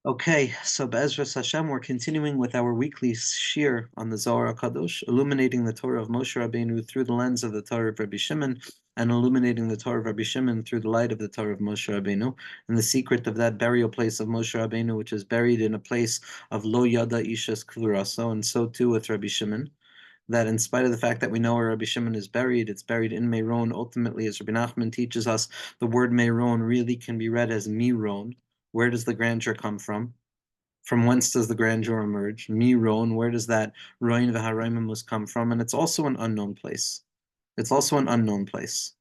Okay, so Be'ezras Hashem, we're continuing with our weekly shir on the Zohar HaKadosh, illuminating the Torah of Moshe Rabbeinu through the lens of the Torah of Rabbi Shimon, and illuminating the Torah of Rabbi Shimon through the light of the Torah of Moshe Rabbeinu, and the secret of that burial place of Moshe Rabbeinu, which is buried in a place of Lo Yada Ishas Kluraso, and so too with Rabbi Shimon. That in spite of the fact that we know where Rabbi Shimon is buried, it's buried in Meron. Ultimately, as Rabbi Nachman teaches us, the word Meron really can be read as Miron. Where does the grandeur come from? From whence does the grandeur emerge? Miron, where does that Roin v'Haraimus come from? And it's also an unknown place. It's also an unknown place.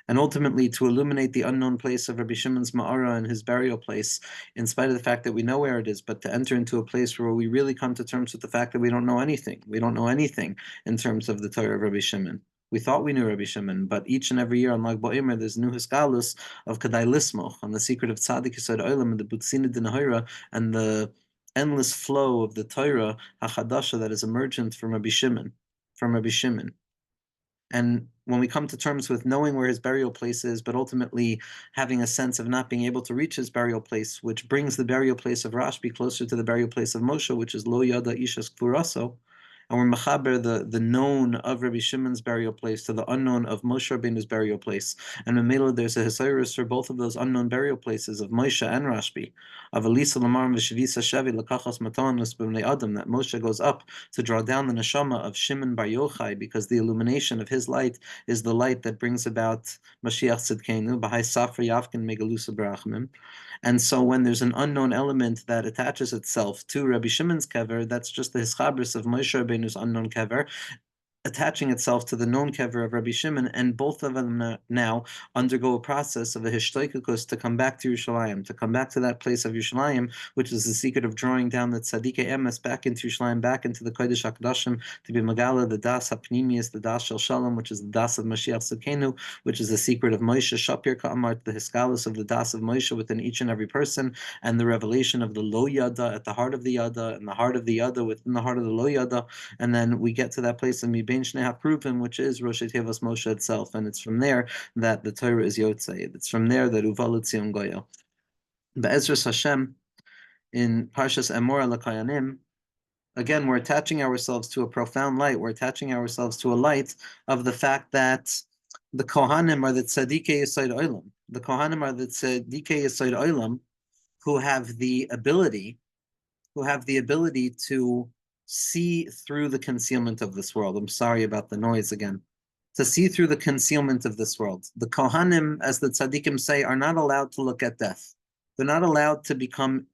And ultimately, to illuminate the unknown place of Rabbi Shimon's Ma'ara and his burial place, in spite of the fact that we know where it is, but to enter into a place where we really come to terms with the fact that we don't know anything. We don't know anything in terms of the Torah of Rabbi Shimon. We thought we knew Rabbi Shimon, but each and every year on Lag BaOmer, there's new hiskalus of Kadai Lismoch, on the secret of Tzadik Yisod Olam, and the Butzina Dinahira, and the endless flow of the Torah HaChadasha that is emergent from Rabbi Shimon, from Rabbi Shimon. And when we come to terms with knowing where his burial place is, but ultimately having a sense of not being able to reach his burial place, which brings the burial place of Rashbi closer to the burial place of Moshe, which is Lo Yada Ishas Kluraso, and we're mechaber the known of Rabbi Shimon's burial place to the unknown of Moshe Rabbeinu's burial place. And in Mela, there's a Hesirus for both of those unknown burial places of Moshe and Rashbi, of Elisa Lamar V'Shavisa Shevi Lakachas Matan L'Spimnei Adam, that Moshe goes up to draw down the neshama of Shimon Bar Yochai, because the illumination of his light is the light that brings about Mashiach Tzidkenu, B'hai Safra Yavkin Megalusa Barachmim. And so when there's an unknown element that attaches itself to Rabbi Shimon's kever, that's just the hischabris of Moshe Rabbeinu's unknown kever, attaching itself to the known kever of Rabbi Shimon, and both of them now undergo a process of a hishtoikukus to come back to Yerushalayim, to come back to that place of Yerushalayim, which is the secret of drawing down the tzadikei emes back into Yerushalayim, back into the Kodesh HaKadoshim, to be Magala, the Das HaPnimius, the Das Shel Shalom, which is the Das of Mashiach Tzidkenu, which is the secret of Moshe Shapir Ka'amart, the hiskalus of the Das of Moshe within each and every person, and the revelation of the Lo Yada at the heart of the Yada, and the heart of the Yada within the heart of the Lo Yada, and then we get to that place of Mibein Shnei HaKruvim, which is Rosh Tevas Moshe itself, and it's from there that the Torah is Yotzei. It's from there that Uval Tzion Goya. Be'ezras Hashem, in Parshas Emor Lakayanim, again, we're attaching ourselves to a profound light. We're attaching ourselves to a light of the fact that the Kohanim are the Tzadikei Yesod Olam. The Kohanim are the Tzadikei Yesod Olam who have the ability to see through the concealment of this world. I'm sorry about the noise again. To see through the concealment of this world. The Kohanim, as the Tzaddikim say, are not allowed to look at death. They're not allowed to become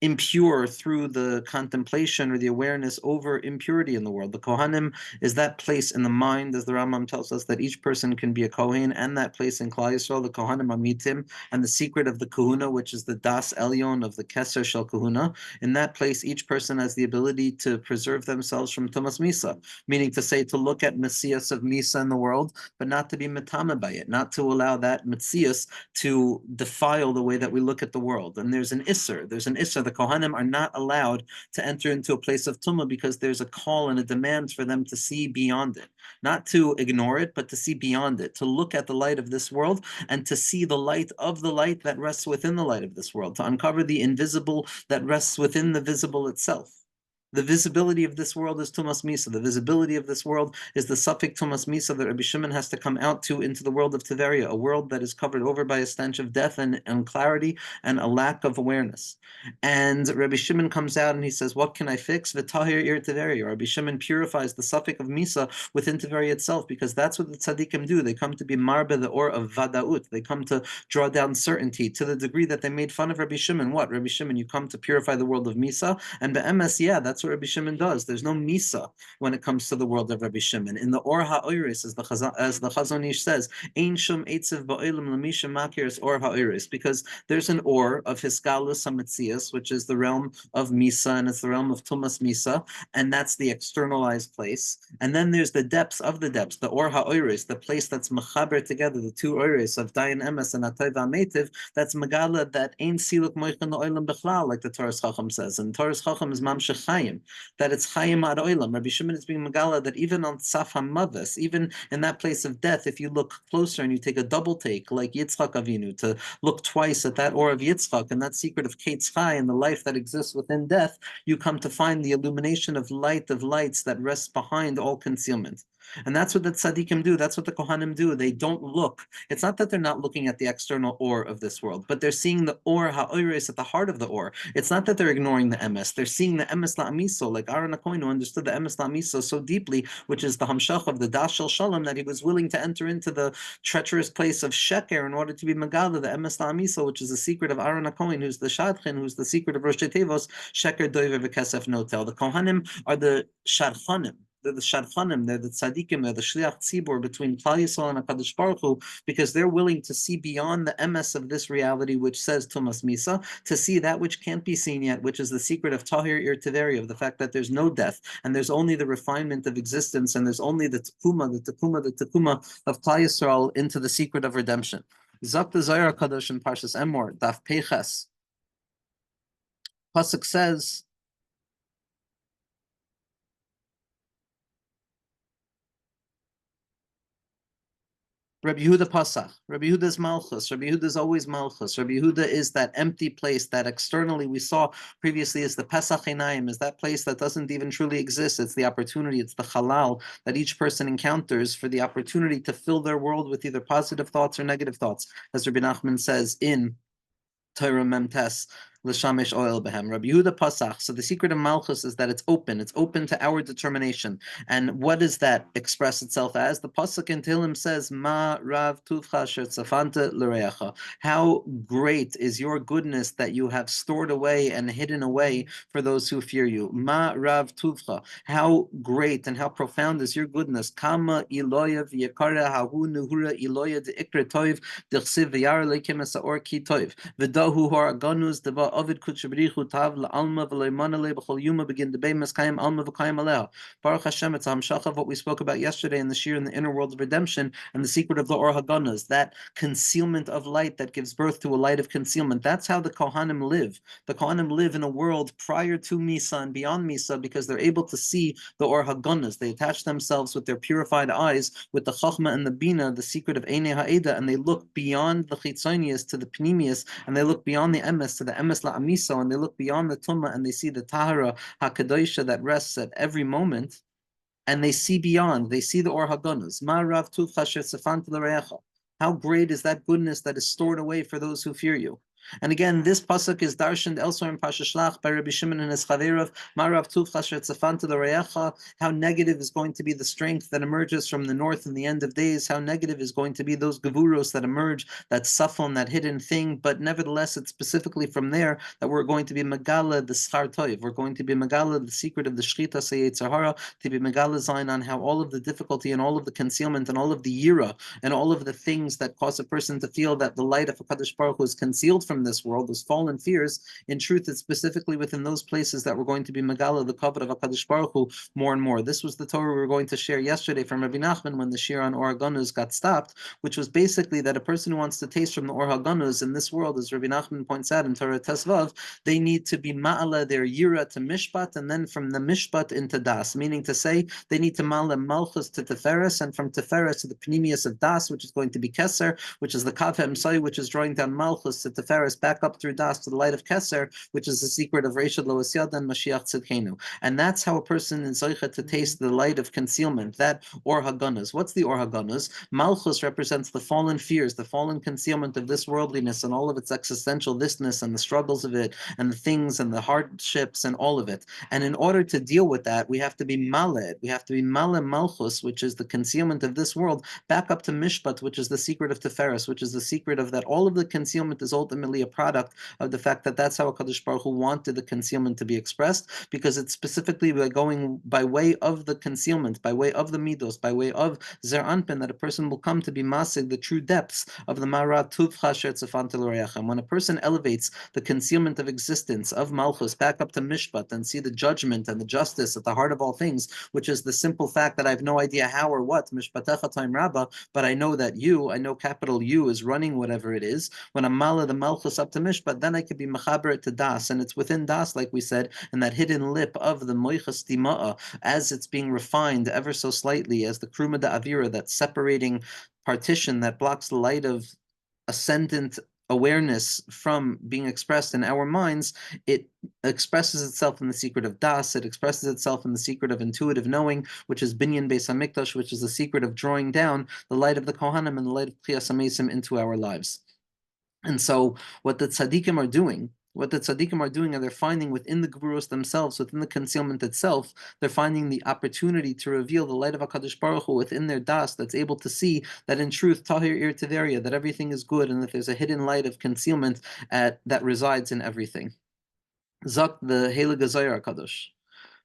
impure through the contemplation or the awareness over impurity in the world. The Kohanim is that place in the mind, as the Rambam tells us, that each person can be a Kohen, and that place in Klal Yisrael, the Kohanim Amitim, and the secret of the Kahuna, which is the Das Elyon of the Keser Shel Kahuna. In that place, each person has the ability to preserve themselves from Tumas Misa, meaning to say, to look at Messias of Misa in the world, but not to be metame by it, not to allow that Messias to defile the way that we look at the world. And there's an Isser. The Kohanim are not allowed to enter into a place of Tumah because there's a call and a demand for them to see beyond it. Not to ignore it, but to see beyond it, to look at the light of this world and to see the light of the light that rests within the light of this world, to uncover the invisible that rests within the visible itself. The visibility of this world is Tumas Misa. The visibility of this world is the suffix Tumas Misa that Rabbi Shimon has to come out to into the world of Tiberia, a world that is covered over by a stench of death and clarity and a lack of awareness. And Rabbi Shimon comes out and he says, what can I fix? V'tahir ir Tiberia. Rabbi Shimon purifies the suffix of Misa within Tiberia itself, because that's what the tzaddikim do. They come to be marbe, the or of Vadaut. They come to draw down certainty to the degree that they made fun of Rabbi Shimon. What? Rabbi Shimon, you come to purify the world of Misa? And be'emes, yeah, that's what Rabbi Shimon does. There's no Misa when it comes to the world of Rabbi Shimon. In the Or HaOiris, as the Chazon Ish says, Ein Shum Eitzev Ba'olam L'misha Makiris Or HaOiris, because there's an Or of Hiskalus HaMetzias, which is the realm of Misa, and it's the realm of Tumas Misa, and that's the externalized place. And then there's the depths of the depths, the Or HaOiris, the place that's mechaber together, the two Oiris of Dayan Emes and Atay V'Ametiv, that's Megala, that Ein Siluk Moichan L'Olam Bechlal, like the Torah Chacham says. And Torah Chacham is Mamshech Chayim. Chaim, that it's Chaim ad Olam. Rabbi Shimon is being Megala that even on Tzaf HaMavis, even in that place of death, if you look closer and you take a double take, like Yitzchak Avinu, to look twice at that Or of Yitzchak and that secret of Kate's Chai and the life that exists within death, you come to find the illumination of lights that rests behind all concealment. And that's what the tzaddikim do. That's what the kohanim do. They don't look. It's not that they're not looking at the external or of this world, but they're seeing the or ha'oires at the heart of the or. It's not that they're ignoring the emes. They're seeing the emes la'amiso, like Aaron HaKohen who understood the emes la'amiso so deeply, which is the hamshach of the das shel shalom, that he was willing to enter into the treacherous place of sheker in order to be megala, the emes la'amiso, which is the secret of Aaron HaKohen, who's the shadchan, who's the secret of Rosh Tevos, sheker doiver v'kesef notel. The kohanim are the shadchanim. They're the shadchanim, they're the tzaddikim, they're the shliach tzibur between Klal Yisrael and HaKadosh Baruch Hu, because they're willing to see beyond the emes of this reality, which says Tumas Misa, to see that which can't be seen yet, which is the secret of Tahir Ir Tiveri, of the fact that there's no death, and there's only the refinement of existence, and there's only the tekuma of Klal Yisrael into the secret of redemption. Zok the Zohar Kadosh in Parshas Emor, Daf Peches. Pasuk says, Rabbi Yehuda Pasach. Rabbi Yehuda is Malchus. Rabbi Yehuda is always Malchus. Rabbi Yehuda is that empty place that externally we saw previously is the Pesach Einayim, is that place that doesn't even truly exist. It's the opportunity, it's the halal that each person encounters for the opportunity to fill their world with either positive thoughts or negative thoughts, as Rabbi Nachman says in Torah Memtes. L'shamesh oil behem. Rabbi Yehuda Pasach. So the secret of Malchus is that it's open. It's open to our determination. And what does that express itself as? The pasuk in Tehillim says, "Ma rav tuvcha asher tzafanta l'reacha." How great is your goodness that you have stored away and hidden away for those who fear you. Ma rav tuvcha. How great and how profound is your goodness. Kama iloya v'yakara hahu nuhura iloya de'ikra toiv d'chsiv v'yar leikim esaor ki toiv v'dahu hor aganus deva Ovid Kutshabrichu Tav Alma V'Leimanale B'Chol Yuma begin the Beis Kayim Alma V'Kayim Aleh. Baruch Hashem, it's a hamshach of what we spoke about yesterday in the shir in the inner world of redemption and the secret of the Or Haganas, that concealment of light that gives birth to a light of concealment. That's how the Kohanim live. The Kohanim live in a world prior to Misa and beyond Misa because they're able to see the Or Haganas. They attach themselves with their purified eyes, with the Chachma and the Bina, the secret of Einei Ha'eda, and they look beyond the Chitzonius to the Pnimius, and they look beyond the Emes to the Emes La'amiso, and they look beyond the Tumma and they see the Tahara HaKadoisha that rests at every moment, and they see beyond, they see the Or Hagonas. Ma Rav Tuvcha Asher Tzafanta L'Reacha. How great is that goodness that is stored away for those who fear you. And again, this pasuk is darshaned elsewhere in Parsha Shlach by Rabbi Shimon and his Chaverov. Marav Tuvcha Asher Tzafanta L'Reacha. How negative is going to be the strength that emerges from the north in the end of days. How negative is going to be those gevuros that emerge, that safon, that hidden thing. But nevertheless, it's specifically from there that we're going to be megala the schar toiv. We're going to be megala the secret of the shchita seyetzer hara, to be megala zayin on how all of the difficulty and all of the concealment and all of the yira and all of the things that cause a person to feel that the light of HaKadosh Baruch Hu is concealed from this world, those fallen fears, in truth, it's specifically within those places that we're going to be megala the kavod of HaKadosh Baruch Hu more and more. This was the Torah we were going to share yesterday from Rabbi Nachman when the shir on Or Haganuz got stopped, which was basically that a person who wants to taste from the Or Haganuz in this world, as Rabbi Nachman points out in Torah Tesvav, they need to be ma'ala their yira to mishpat, and then from the mishpat into das, meaning to say they need to ma'ala malchus to teferes, and from teferes to the pnimius of das, which is going to be keser, which is the kav hemsai, which is drawing down malchus to teferes back up through das to the light of keser, which is the secret of Reishad Lo Asyad and Mashiach Tzidkenu. And that's how a person is zoicha to taste the light of concealment, that Or Haganuz. What's the Or Haganuz? Malchus represents the fallen fears, the fallen concealment of this worldliness and all of its existential thisness and the struggles of it and the things and the hardships and all of it. And in order to deal with that, we have to be maled. We have to be maled malchus, which is the concealment of this world, back up to mishpat, which is the secret of teferes, which is the secret of that all of the concealment is ultimately a product of the fact that that's how HaKadosh Baruch Hu wanted the concealment to be expressed, because it's specifically by going by way of the concealment, by way of the midos, by way of zer anpin, that a person will come to be masig the true depths of the Mara Tuvcha Asher Tzafanta L'Reacha. When a person elevates the concealment of existence of Malchus back up to Mishpat and see the judgment and the justice at the heart of all things, which is the simple fact that I have no idea how or what, Mishpatecha Time Rabbah, but I know that you, I know capital U is running whatever it is. When a Mala, the Malchus Malchus up to Mishpat, then I could be Mechaber it to Das, and it's within Das, like we said, in that hidden lip of the Moichas Dima'a, as it's being refined ever so slightly, as the Kruma de Avira, that separating partition that blocks the light of ascendant awareness from being expressed in our minds, it expresses itself in the secret of Das, it expresses itself in the secret of intuitive knowing, which is Binyan Beis HaMikdash, which is the secret of drawing down the light of the Kohanim and the light of Tchias HaMesim into our lives. And so what the tzaddikim are doing, and they're finding within the Geburos themselves, within the concealment itself, they're finding the opportunity to reveal the light of HaKadosh Baruch Hu within their das, that's able to see that in truth, Tahir Ir Tiveria, that everything is good, and that there's a hidden light of concealment that resides in everything. Zak the Heilige Zohar Kadosh.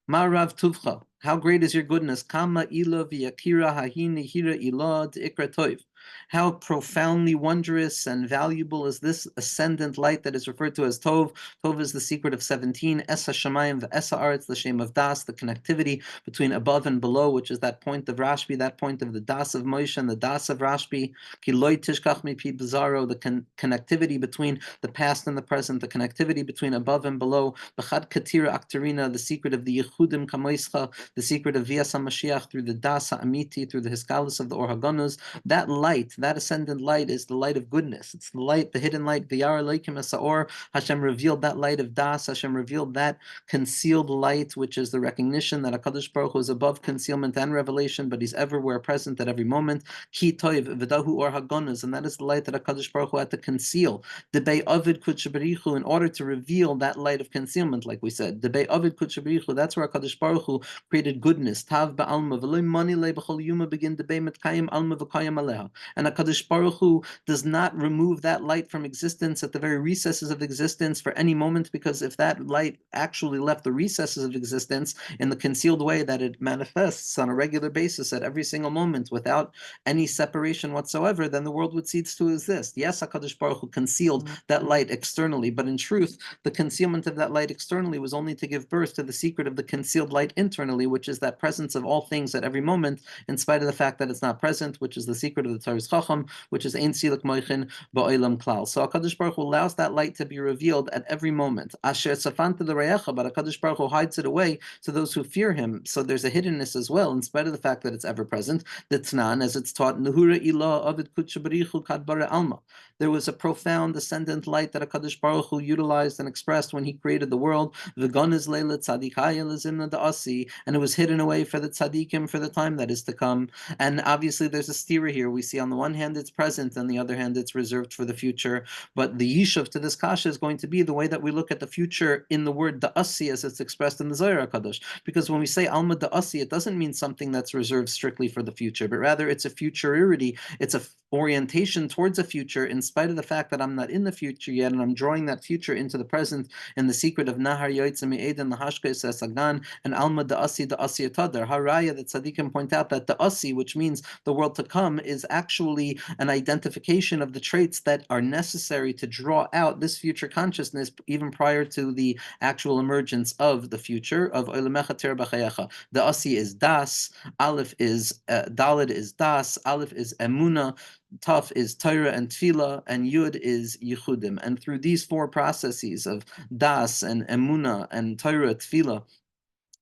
Ma Rav Tuvcha, how great is your goodness? Kama ila v'yakira hahini hira ila d'ikra toiv. How profoundly wondrous and valuable is this ascendant light that is referred to as Tov. Tov is the secret of 17. Esa Shamayim v'Esa Aretz, the Shem of Das, the connectivity between above and below, which is that point of Rashbi, that point of the Das of Moshe and the Das of Rashbi. Ki loy tishkach mipi bizarro, the connectivity between the past and the present, the connectivity between above and below. B'chad katira aktarina, the secret of the Yechudim kamoischa, the secret of Vias HaMashiach through the Das HaAmiti, through the Hiskalus of the Or HaGanuz. That light, that ascendant light, is the light of goodness. It's the light, the hidden light. V'yar Elokim Esaor. Hashem revealed that light of Das. Hashem revealed that concealed light, which is the recognition that HaKadosh Baruch Hu is above concealment and revelation, but He's everywhere present at every moment. Ki Toiv V'dahu Or HaGanuz, and that is the light that HaKadosh Baruch Hu had to conceal. Debei Ovid Kutshabarichu, in order to reveal that light of concealment, like we said. Debei Ovid Kutshabarichu, that's where HaKadosh Baruch Hu created goodness. Tav ba'alma v'loy mani le b'chol yuma begin debei mitkayim alma v'kayim aleha. And HaKadosh Baruch Hu does not remove that light from existence at the very recesses of existence for any moment, because if that light actually left the recesses of existence in the concealed way that it manifests on a regular basis at every single moment without any separation whatsoever, then the world would cease to exist. Yes, HaKadosh Baruch Hu concealed that light externally, but in truth, the concealment of that light externally was only to give birth to the secret of the concealed light internally, which is that presence of all things at every moment, in spite of the fact that it's not present, which is the secret of the Torah's Chacham, which is Ein Silik Moichin Ba'olam Klal. So HaKadosh Baruch Hu allows that light to be revealed at every moment. Asher Tzafanta L'Reyecha, but HaKadosh Baruch Hu hides it away to those who fear Him. So there's a hiddenness as well, in spite of the fact that it's ever present. The Tnan, as it's taught, Nehura Ilah Avid Kutshabarichu Kadbara Alma. There was a profound ascendant light that HaKadosh Baruch Hu utilized and expressed when He created the world. V'gon is Leila Tzadikaya L'Zimna Da'asi, and it was hidden away for the tzaddikim for the time that is to come. And obviously there's a stira here. We see on the one hand it's present, on the other hand it's reserved for the future. But the yishuv to this kasha is going to be the way that we look at the future in the word da'asi as it's expressed in the Zohar HaKadosh. Because when we say alma da'asi, it doesn't mean something that's reserved strictly for the future, but rather it's a futurity. It's a orientation towards a future, in spite of the fact that I'm not in the future yet, and I'm drawing that future into the present in the secret of Nahar Yoitza Me'eden Lahashkes Esagdan and Alma Da'asi Da'asi Atadar. Haraya, that tzaddikim point out that Da'asi, which means the world to come, is actually an identification of the traits that are necessary to draw out this future consciousness even prior to the actual emergence of the future of Olamecha Ter B'Chayecha. Da'asi is Das, Aleph is Dalid is Das, Aleph is Emuna, Taf is Torah and Tefillah, and Yud is Yichudim. And through these four processes of Das and Emuna and Torah, Tefillah,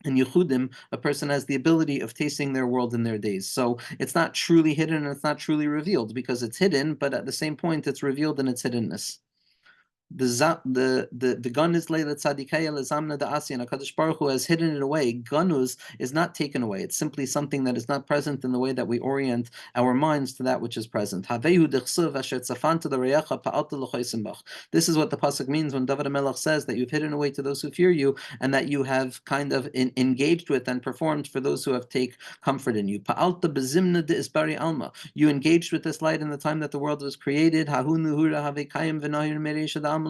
and Yehudim, a person has the ability of tasting their world in their days. So it's not truly hidden and it's not truly revealed, because it's hidden, but at the same point it's revealed in its hiddenness. The gun is Leila Tzadikaya Lezamna Da'asi, and HaKadosh Baruch Hu has hidden it away. Ganuz is not taken away. It's simply something that is not present in the way that we orient our minds to that which is present. Havehu Dechsuv Asher Tzafanta L'Reyecha Pa'alta L'Choysim Bach. This is what the pasuk means when David HaMelech says that you've hidden away to those who fear you, and that you have kind of engaged with and performed for those who have take comfort in you. Pa'alta Bezimna De Isbari Alma. You engaged with this light in the time that the world was created. Hahu Nuhura Have Kayim V'Nahir Meresha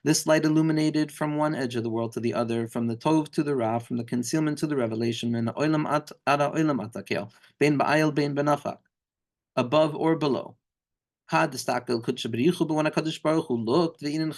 This light illuminated from one edge of the world to the other, from the Tov to the Ra, from the concealment to the revelation, above or below. But when HaKadosh Baruch Hu looked, when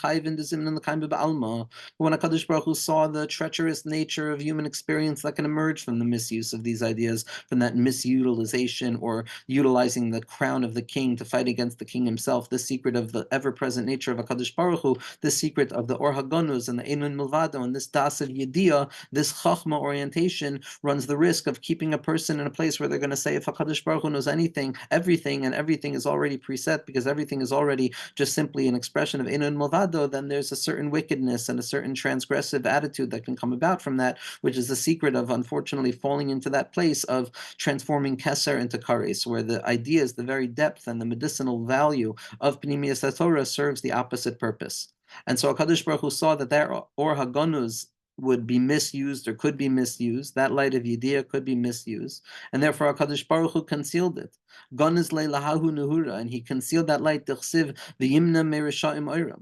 HaKadosh Baruch Hu saw the treacherous nature of human experience that can emerge from the misuse of these ideas, from that misutilization or utilizing the crown of the king to fight against the king himself, the secret of the ever-present nature of HaKadosh Baruch Hu, the secret of the Or HaGanuz and the Einun Milvado, and this Das of Yediyah, this Chachma orientation, runs the risk of keeping a person in a place where they're going to say, if HaKadosh Baruch Hu knows anything, everything, and everything is already preset, because everything is already just simply an expression of Einun Milvado, then there's a certain wickedness and a certain transgressive attitude that can come about from that, which is the secret of, unfortunately, falling into that place of transforming Keser into Kares, where the ideas, the very depth and the medicinal value of Pnimiyas HaTorah serves the opposite purpose. And so HaKadosh Baruch Hu saw that their Or HaGanuz would be misused or could be misused, that light of Yediyah could be misused, and therefore HaKadosh Baruch Hu concealed it. Ganuz le'lahahu nehura, and he concealed that light, D'chsiv v'yimna me'risha'im oiram.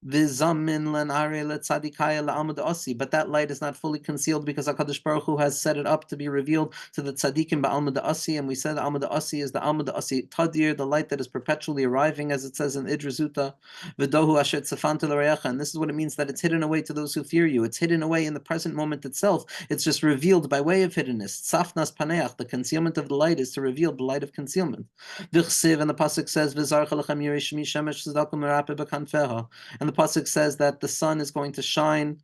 But that light is not fully concealed because HaKadosh Baruch Hu has set it up to be revealed to the tzaddikim ba'alma da'asi, and we said alma da'asi is the alma da'asi tadir, the light that is perpetually arriving, as it says in Idrizuta, v'dohu asher tzafantu l'reyecha, and this is what it means that it's hidden away to those who fear you. It's hidden away in the present moment itself. It's just revealed by way of hiddenness. Tzafnas paneach, the concealment of the light is to reveal the light of concealment. V'chsiv, and the pasuk says, v'zarcha lechem yirei shmi shemesh tzedakah merape b'kanfeha, and the pasuk says that the sun is going to shine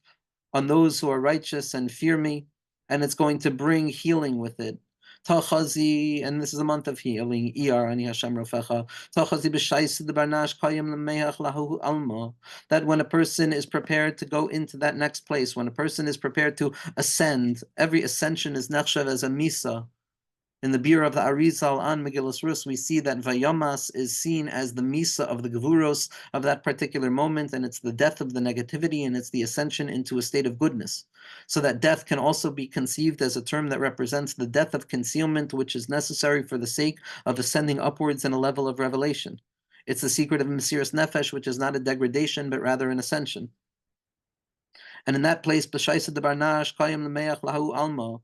on those who are righteous and fear me, and it's going to bring healing with it. Tachazi, and this is a month of healing. Iyar ani Hashem rofecha. Tachazi b'shais debarnash kayim lemeach lahu alma. That when a person is prepared to go into that next place, when a person is prepared to ascend, every ascension is nechshav as a misa. In the beer of the Arizal on Megillus Rus, we see that Vayamas is seen as the Misa of the Gevuros of that particular moment, and it's the death of the negativity, and it's the ascension into a state of goodness. So that death can also be conceived as a term that represents the death of concealment, which is necessary for the sake of ascending upwards in a level of revelation. It's the secret of Mesiras Nefesh, which is not a degradation, but rather an ascension. And in that place, B'shaisa de Barnash, Kayim Lemeach Lahu Almo,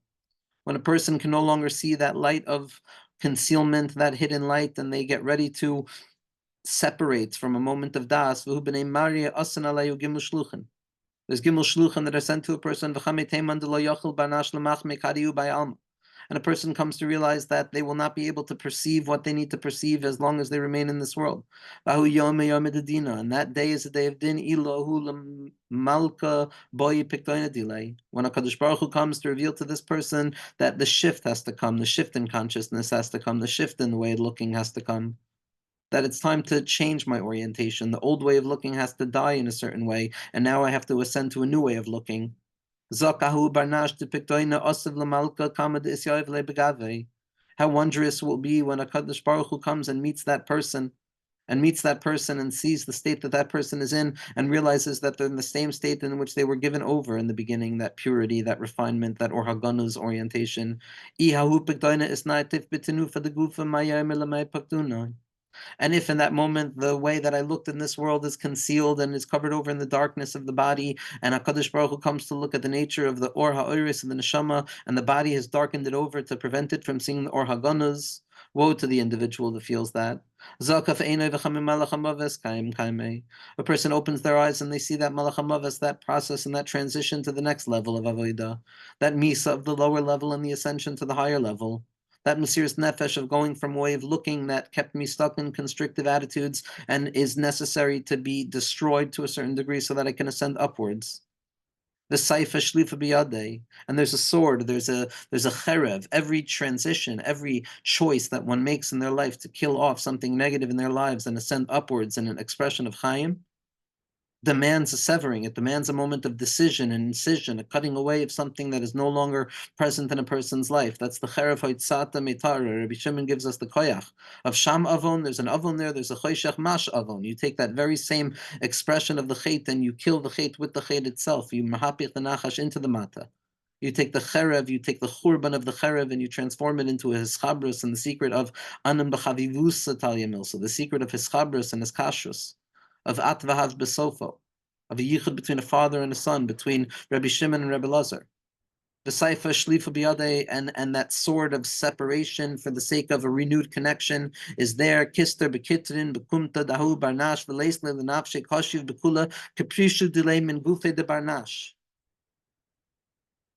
when a person can no longer see that light of concealment, that hidden light, and they get ready to separate from a moment of das. There's gimel shluchen that are sent to a person, and a person comes to realize that they will not be able to perceive what they need to perceive as long as they remain in this world. And that day is a day of din, when HaKadosh Baruch Hu comes to reveal to this person that the shift has to come, the shift in consciousness has to come, the shift in the way of looking has to come, that it's time to change my orientation. The old way of looking has to die in a certain way, and now I have to ascend to a new way of looking. How wondrous it will be when HaKadosh Baruch Hu comes and meets that person, and sees the state that that person is in, and realizes that they're in the same state in which they were given over in the beginning, that purity, that refinement, that Or HaGanuz orientation. And if in that moment the way that I looked in this world is concealed and is covered over in the darkness of the body, and HaKadosh Baruch Hu comes to look at the nature of the Or HaOiris and the Neshama, and the body has darkened it over to prevent it from seeing the Or HaGanuz, woe to the individual that feels that. A person opens their eyes and they see that Malach HaMavas, that process and that transition to the next level of Avodah, that Misa of the lower level and the ascension to the higher level. That Mesiras Nefesh of going from a way of looking that kept me stuck in constrictive attitudes and is necessary to be destroyed to a certain degree so that I can ascend upwards. The Saifa Shlifa Biyadeh, and there's a sword, there's a cherev. Every transition, every choice that one makes in their life to kill off something negative in their lives and ascend upwards in an expression of Chaim, demands a severing. It demands a moment of decision and incision, a cutting away of something that is no longer present in a person's life. That's the cherev hoitzata meitara. Rabbi Shimon gives us the koyach of sham avon. There's an avon there. There's a choshech mash avon. You take that very same expression of the chait and you kill the chait with the chait itself. You mahapich the nachash into the mata. You take the cherev, you take the churban of the cherev, and you transform it into a hischabros and the secret of anam b'chavivus talyamil. So the secret of hischabros and hiskashrus, of at v'hav besofo, of a yichud between a father and a son, between Rabbi Shimon and Rabbi Lazar. B'saifa shlifa biyadei, and that sword of separation for the sake of a renewed connection is there. Kister bekitrin bekumta dahu barnash v'leisle l'nafshe koshiv bekula kaprishu delay min gufe de barnash.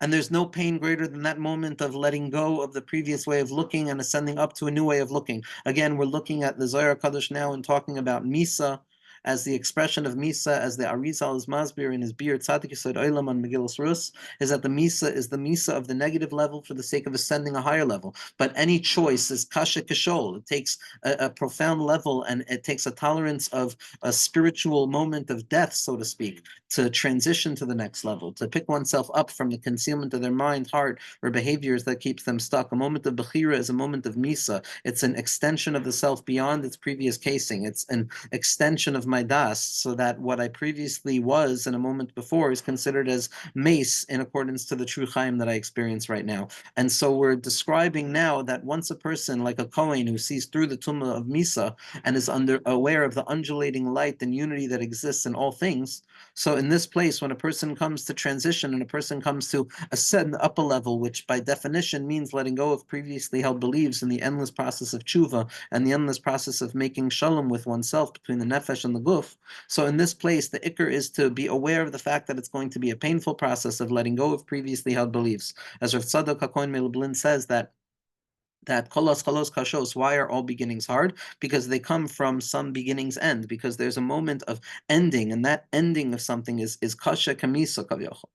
And there's no pain greater than that moment of letting go of the previous way of looking and ascending up to a new way of looking. Again, we're looking at the Zohar Kadosh now and talking about Misa as the expression of Misa, as the Arizal is Masbir in his Bir Tzadik Yisod Olam on Megillas Rus, is that the Misa is the Misa of the negative level for the sake of ascending a higher level. But any choice is Kasha Kishol. It takes a profound level, and it takes a tolerance of a spiritual moment of death, so to speak, to transition to the next level, to pick oneself up from the concealment of their mind, heart, or behaviors that keeps them stuck. A moment of Bechira is a moment of Misa. It's an extension of the self beyond its previous casing. It's an extension of my das, so that what I previously was in a moment before is considered as mace in accordance to the true Chaim that I experience right now. And so we're describing now that once a person, like a Kohen who sees through the tumah of Misa and is aware of the undulating light and unity that exists in all things, so in this place, when a person comes to transition and a person comes to ascend up a level, which by definition means letting go of previously held beliefs in the endless process of tshuva and the endless process of making shalom with oneself between the nefesh and the guf. So in this place, the ikr is to be aware of the fact that it's going to be a painful process of letting go of previously held beliefs. As Rav Tzadok HaKohen Melublin says that kolos kashos, why are all beginnings hard? Because they come from some beginnings end, because there's a moment of ending, and that ending of something is kasha kamisa kavyochel.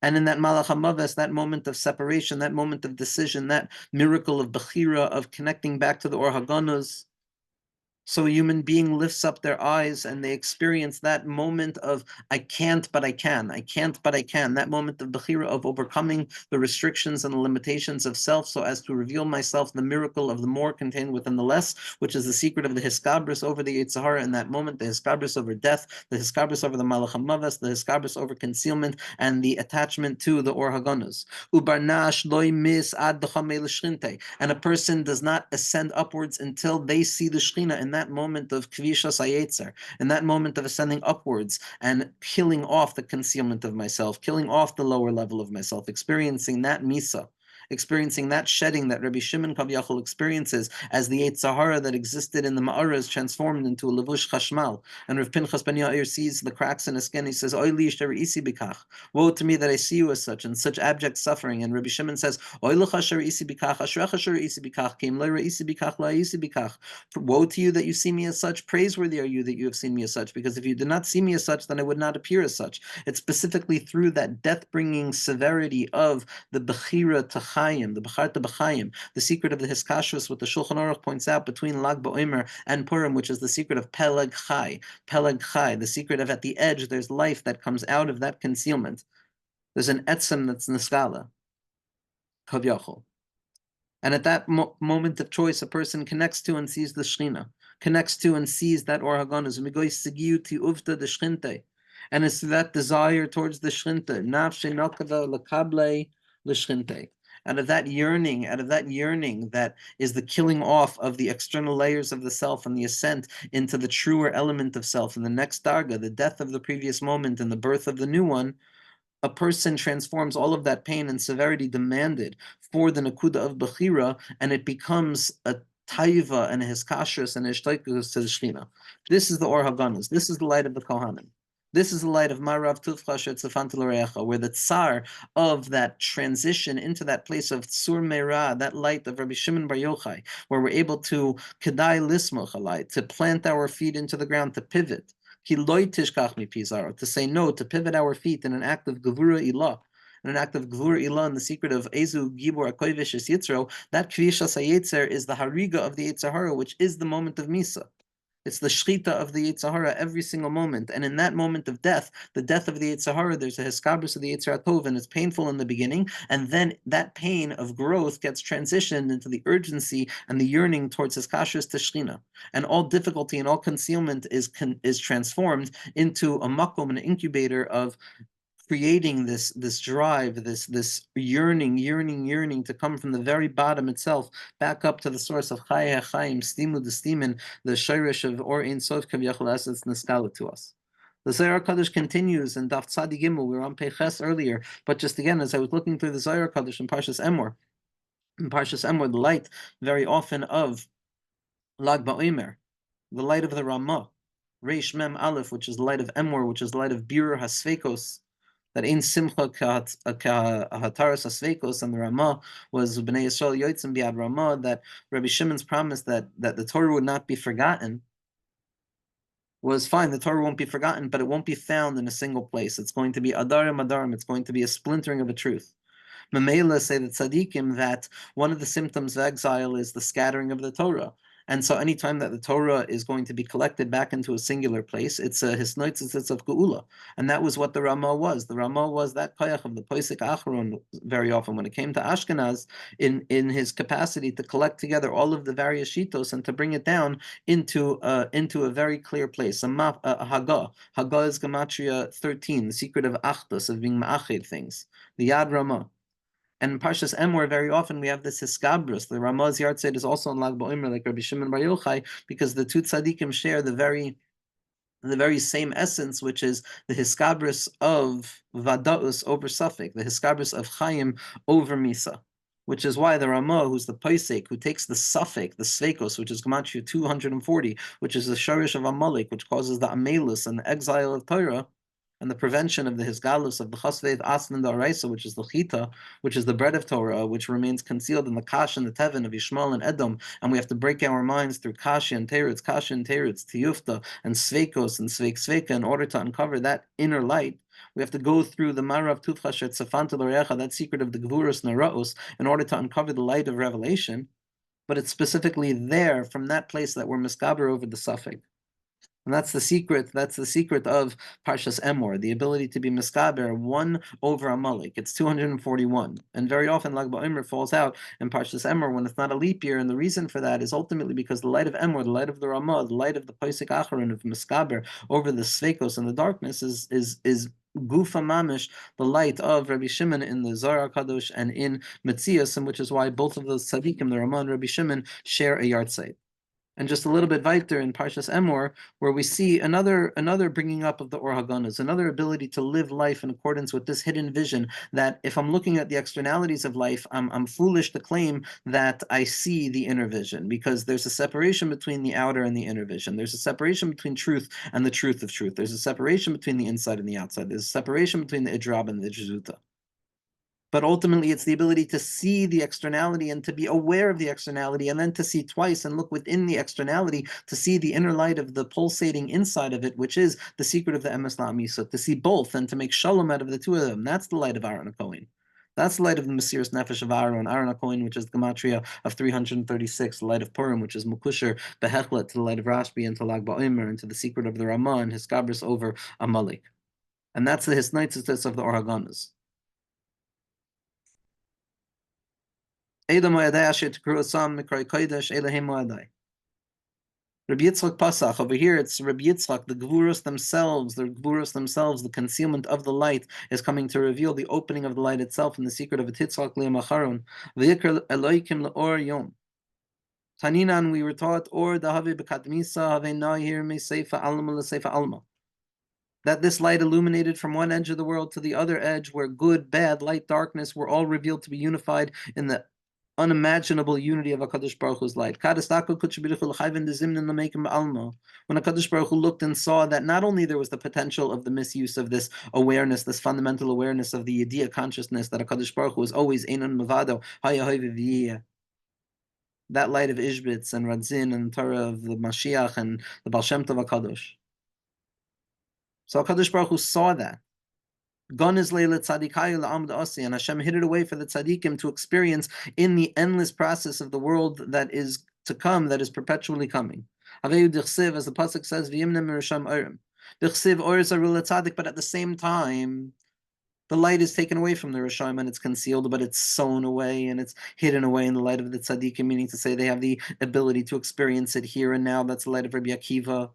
And in that malach hamaves, that moment of separation, that moment of decision, that miracle of bechira, of connecting back to the or haganus, so a human being lifts up their eyes and they experience that moment of I can't, but I can. I can't, but I can. That moment of bechira, of overcoming the restrictions and the limitations of self so as to reveal myself, the miracle of the more contained within the less, which is the secret of the hiskabris over the Yetzer Hara in that moment, the hiskabris over death, the hiskabris over the malach hamavas, the hiskabris over concealment, and the attachment to the or haganus. Ubarnash loy mis ad l'shrinte. And a person does not ascend upwards until they see the Shechina in that moment of Kvishas Hayetzer, in that moment of ascending upwards and killing off the concealment of myself, killing off the lower level of myself, experiencing that Misa, experiencing that shedding that Rabbi Shimon Kaviyachol experiences as the Yetzer Hara that existed in the Ma'ara is transformed into a levush chashmal. And Rav Pinchas ben Yair sees the cracks in his skin. He says, Oy li yishter isi bikach. Woe to me that I see you as such, in such abject suffering. And Rabbi Shimon says, Oy lecha asher isi bikach, ashrecha asher isi bikach, kim lo isi bikach, la isi bikach. Woe to you that you see me as such. Praiseworthy are you that you have seen me as such, because if you did not see me as such, then I would not appear as such. It's specifically through that death-bringing severity of the Bechira to Chaim, the Becharta B'Chaim, the secret of the Hiskashus, what the Shulchan Aruch points out between Lag BaOmer and Purim, which is the secret of Peleg Chai, the secret of at the edge, there's life that comes out of that concealment. There's an etzem that's Niskala, Kavyachol. And at that moment of choice, a person connects to and sees the Shechina, connects to and sees that Or Haganus, Migoy Sigiu Ti Uvta the Shechinte. And it's that desire towards the Shechinte, Nafshe Nokava Lakable L'Shechinte. Out of that yearning that is the killing off of the external layers of the self and the ascent into the truer element of self. And the next darga, the death of the previous moment and the birth of the new one, a person transforms all of that pain and severity demanded for the nakuda of bechira, and it becomes a taiva and a hiskashrus and a hishtaikus to the shechina. This is the or haganas. This is the light of the kohanim. This is the light of Marav Tuvcha Shetzafant L'Orecha, where the tsar of that transition into that place of Tsur Meira, that light of Rabbi Shimon Bar Yochai, where we're able to Kedai Lismoch Alai, to plant our feet into the ground, to pivot. To say no, to pivot our feet in an act of Gevura Ilah, in an act of Gevura Ilah, in the secret of Ezu Gibor Akoivish Es Yitzro, that Kvishas HaYetzer is the Hariga of the Yetzer Hara, which is the moment of Misa. It's the shchita of the Yetzer Hara every single moment. And in that moment of death, the death of the Yetzer Hara, there's a hiskabris of the Yetzer HaTov, and it's painful in the beginning. And then that pain of growth gets transitioned into the urgency and the yearning towards hiskashrus to Shechina. And all difficulty and all concealment is transformed into a makom, an incubator of creating this drive, this yearning to come from the very bottom itself back up to the source of Chai HaChaim, Stimu the Stimin, the Shirish of Or Ein Sof Kavyachol as it's Niskala to us. The Zohar Kadosh continues in Daf Tzadi Gimel. We were on Peches earlier, but just again, as I was looking through the Zohar Kadosh in Parshas Emor, the light very often of Lag BaOmer, the light of the Ramah, Reish Mem Aleph, which is the light of Emor, which is the light of Birur HaSveikos, that Ein Simcha Hataras HaSveikos, and the Ramah was Bnei Yisrael Yotzim Biad Ramah, that Rabbi Shimon's promise that the Torah would not be forgotten was fine. The Torah won't be forgotten, but it won't be found in a single place. It's going to be Adarim Adarim. It's going to be a splintering of a truth. Mamela say that tzaddikim, that one of the symptoms of exile is the scattering of the Torah. And so anytime that the Torah is going to be collected back into a singular place, it's a hisnoitzitz of geula. And that was what the Ramah was. The Ramah was that koyach of the Poisik Acharon very often when it came to Ashkenaz, in his capacity to collect together all of the various shitos and to bring it down into a very clear place. A map, a Haggah. Haggah is Gematria 13, the secret of Achdus, of being ma'achid things. The Yad Ramah. And in Parshas Emor, very often we have this hiskabrus. The Ramah's Yartzeit is also in Lag BaOmer, like Rabbi Shimon Bar Yochai, because the two tzaddikim share the very same essence, which is the hiskabrus of Vadaus over Safek, the hiskabrus of Chaim over Misa. Which is why the Ramah, who's the Paisek, who takes the Safek, the Sveikos, which is Gematria 240, which is the Sharish of Amalek, which causes the Amelus and the exile of Torah, and the prevention of the Hisgalus of the Chasvei Aslan Daraisa, which is the Chita, which is the bread of Torah, which remains concealed in the Kash and the Tevin of Yishmael and Edom, and we have to break our minds through Kashi and Teretz, Tiyufta, and Sveikos and Sveika in order to uncover that inner light. We have to go through the Marav Tufchashet Safanta Lorecha, that secret of the Gvurus Naraos, in order to uncover the light of revelation. But it's specifically there, from that place, that we're miskaber over the suffix. And that's the secret. That's the secret of Parshas Emor, the ability to be miskaber 1 over Amalek. It's 241, and very often Lag BaOmer falls out in Parshas Emor when it's not a leap year. And the reason for that is ultimately because the light of Emor, the light of the Ramah, the light of the Paisik Acharon of miskaber over the Sveikos and the darkness is Gufa Mamish, the light of Rabbi Shimon in the Zohar Kadosh and in Metzias, and which is why both of those tzaddikim, the Ramah and Rabbi Shimon, share a yartzeit. And just a little bit weiter in Parshas Emor, where we see another bringing up of the Or Haganas, another ability to live life in accordance with this hidden vision, that if I'm looking at the externalities of life, I'm foolish to claim that I see the inner vision, because there's a separation between the outer and the inner vision. There's a separation between truth and the truth of truth. There's a separation between the inside and the outside. There's a separation between the Idrab and the Idzuta. But ultimately, it's the ability to see the externality and to be aware of the externality, and then to see twice and look within the externality to see the inner light of the pulsating inside of it, which is the secret of the Emes La'amisut, to see both and to make shalom out of the two of them. That's the light of Aaron HaKohen. That's the light of the Mesiras Nefesh of Aaron HaKohen, which is the Gematria of 336, the light of Purim, which is Mukusher Behechlet, to the light of Rashbi, and to Lag BaOmer, and to the secret of the Ramah and his Hiskabris over Amalek. And that's the Hisnaitzis of the Or Haganas. Rabbi Yitzchak Pasach, over here it's Rabbi Yitzchak, the Gvurus themselves, the concealment of the light is coming to reveal the opening of the light itself in the secret of a Titzchak Liyam Acharon. V'yikr Eloikim Le'or Yom. Taninan, we were taught, Or Dahavi B'kadmisa Have Nahir Me Seifa Alma L'Seifa Alma. That this light illuminated from one edge of the world to the other edge, where good, bad, light, darkness were all revealed to be unified in the unimaginable unity of HaKadosh Baruch Hu's light. When HaKadosh Baruch Hu looked and saw that not only there was the potential of the misuse of this awareness, this fundamental awareness of the Yediyah consciousness, that HaKadosh Baruch Hu was always Einon Mavado, that light of Ishbitz and Radzin and Torah of the Mashiach and the Baal Shem Tov HaKadosh. So HaKadosh Baruch Hu saw that. And Hashem hid it away for the tzaddikim to experience in the endless process of the world that is to come, that is perpetually coming. As the pasuk says, but at the same time, the light is taken away from the Rishayim and it's concealed, but it's sewn away and it's hidden away in the light of the tzaddikim, meaning to say they have the ability to experience it here and now. That's the light of Rabbi Akiva.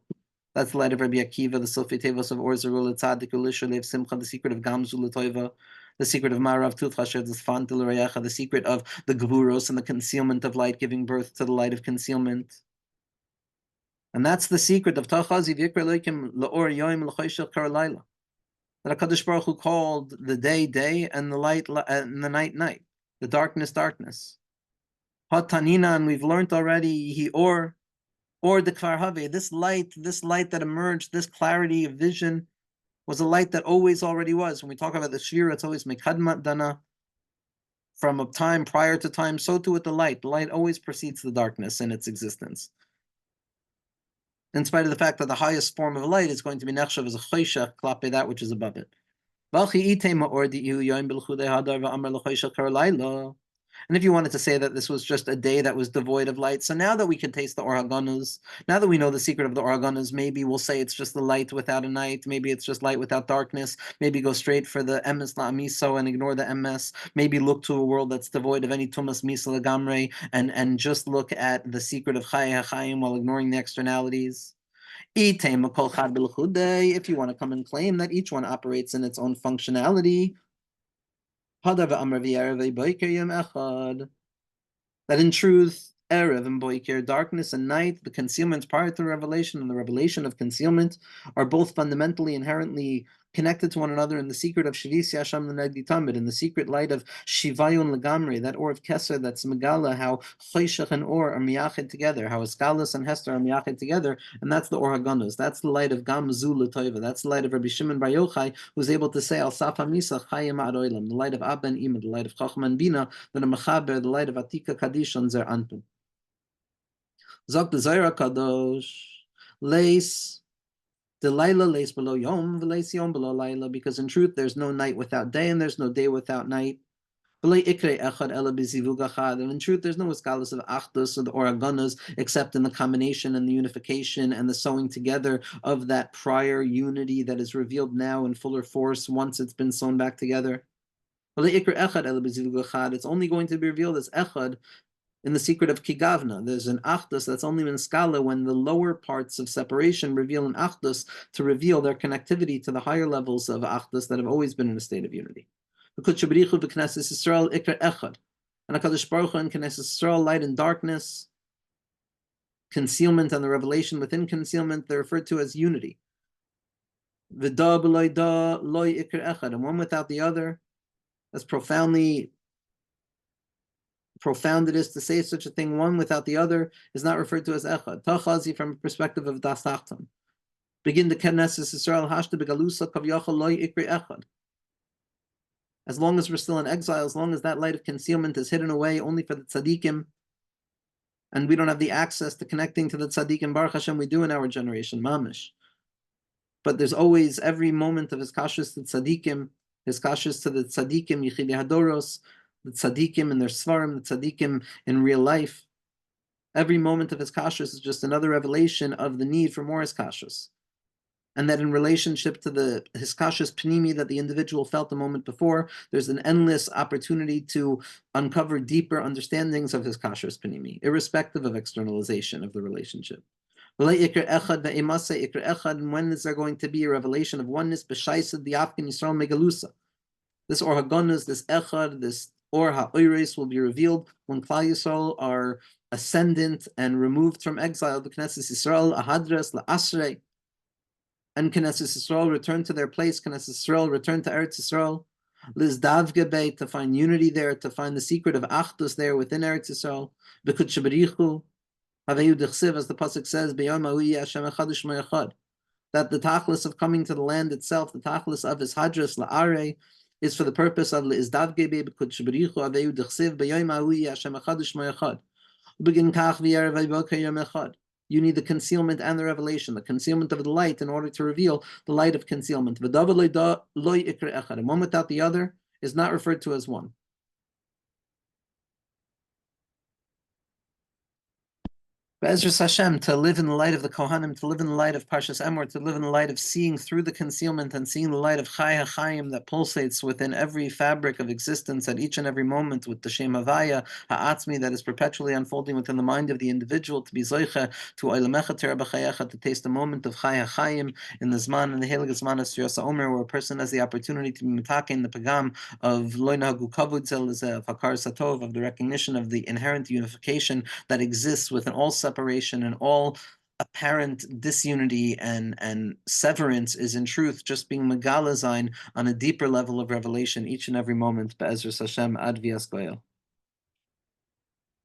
That's the light of Rabbi Akiva, the Sofei Tevos of Or Zarul Tzadik Ulishulev Simcha, the secret of Gamzul Toiva, the secret of Marav Tuthasher, the Sfan Rayacha, the secret of the Gvuros and the concealment of light, giving birth to the light of concealment. And that's the secret of Tachazi V'Yikra Elokim La'or Yoim L'Choshech Kar Laila. That HaKadosh Baruch Hu called the day, day, and the light, and the night, night. The darkness, darkness. Hatanina, and we've learned already, or the Kvar Have, this light that emerged, this clarity of vision, was a light that always already was. When we talk about the Shira, it's always Mekadmat Dana, from a time prior to time, so too with the light. The light always precedes the darkness in its existence. In spite of the fact that the highest form of light is going to be nechshav as a choshech klape, that which is above it. And if you wanted to say that this was just a day that was devoid of light, so now that we can taste the Or HaGanuz, now that we know the secret of the Or HaGanuz, maybe we'll say it's just the light without a night, maybe it's just light without darkness, maybe go straight for the Emes La'amiso and ignore the Emes, maybe look to a world that's devoid of any Tumas Misa Lagamre, and just look at the secret of Chai HaChaim while ignoring the externalities. If you want to come and claim that each one operates in its own functionality, that in truth, Erev and Boiker, darkness and night, the concealment prior to the revelation and the revelation of concealment, are both fundamentally, inherently connected to one another in the secret of Shivisi Hashem L'Negdi Tamid, in the secret light of Shivayun Lagamri, that Or of Keser, that's Megala, how Choshech and Or are miyached together, how Eskalis and Hester are miyached together, and that's the Or HaGanuz. That's the light of Gam Zu L'Toiva. That's the light of Rabbi Shimon Bar Yochai, who's able to say Al Safa Misa Chayim Ad Oilam, the light of Abba and Ima, the light of Chacham and Bina, the Mechaber, the light of Atika Kadish on Zer Anpin. Zok the Zohar Kadosh, Leis, the Laila leis below Yom, v'leis Yom below Laila, because in truth there's no night without day and there's no day without night. And in truth there's no eskalos of Achdus or the Or HaGanuz except in the combination and the unification and the sewing together of that prior unity that is revealed now in fuller force once it's been sewn back together. It's only going to be revealed as Echad in the secret of Kigavna. There's an Achdus that's only in Skala when the lower parts of separation reveal an Achdus to reveal their connectivity to the higher levels of Achdus that have always been in a state of unity. And HaKadosh Baruch Hu in Knesset Yisrael, light and darkness, concealment and the revelation within concealment, they're referred to as unity. And one without the other, as profound it is to say such a thing, one without the other is not referred to as echad. Tachazi from a perspective of das tachton. Begin the Knesset Yisrael hashta begalusa kavyachal loy ikri echad. As long as we're still in exile, as long as that light of concealment is hidden away only for the tzaddikim, and we don't have the access to connecting to the tzaddikim, Baruch Hashem, we do in our generation, mamish. But there's always every moment of his kashrus to tzaddikim, his kashrus to the tzaddikim, yichidei hadoros, the tzaddikim and their svarim, the tzaddikim in real life. Every moment of his kashrus is just another revelation of the need for more his kashrus. And that in relationship to the his kashrus pnimi that the individual felt the moment before, there's an endless opportunity to uncover deeper understandings of his kashrus pnimi, irrespective of externalization of the relationship. And when is there going to be a revelation of oneness? This Or HaGanuz, this Echad, this Or HaOyres will be revealed when Klal Yisrael are ascendant and removed from exile. The Knesset Yisrael, Ahadres, La'asrei, and Knesset Yisrael return to their place. Knesset Yisrael return to Eretz Yisrael. Lizdavgebe, to find unity there, to find the secret of Achdus there within Eretz Yisrael. B'kut Sheberichu, Haveyu Dechsiv, as the pasuk says, B'yom Ha'ui Hashem Echad U'Shmo Echad. That the tachlis of coming to the land itself, the tachlis of his hadras la'are, is for the purpose of le'izdavgebe b'kud sheberichu aveyu dechsiv b'yoyim ha'ui Hashem echad u'shmo echad. Ubegin kach v'yerev v'yoker yom echad. You need the concealment and the revelation, the concealment of the light in order to reveal the light of concealment. V'davar loy ikre echad. And one without the other is not referred to as one. Be'ezras Hashem, to live in the light of the Kohanim, to live in the light of Parshas Emor, to live in the light of seeing through the concealment and seeing the light of Chai HaChaim that pulsates within every fabric of existence at each and every moment with the Shem Havaya, Ha'atzmi, that is perpetually unfolding within the mind of the individual, to be Zoicha, to Oilamecha Terah B'Chayecha, to taste a moment of Chai HaChaim in the Zman, in the Heilig Zman of Siyasa Omer, where a person has the opportunity to be mitaken the Pagam of Lo Nahagu Kavod Zel Lezeh, of Hakar Satov, of the recognition of the inherent unification that exists within all separation and all apparent disunity and severance is in truth just being megala zayin on a deeper level of revelation each and every moment. Be'ezras Hashem ad v'yasgoyel.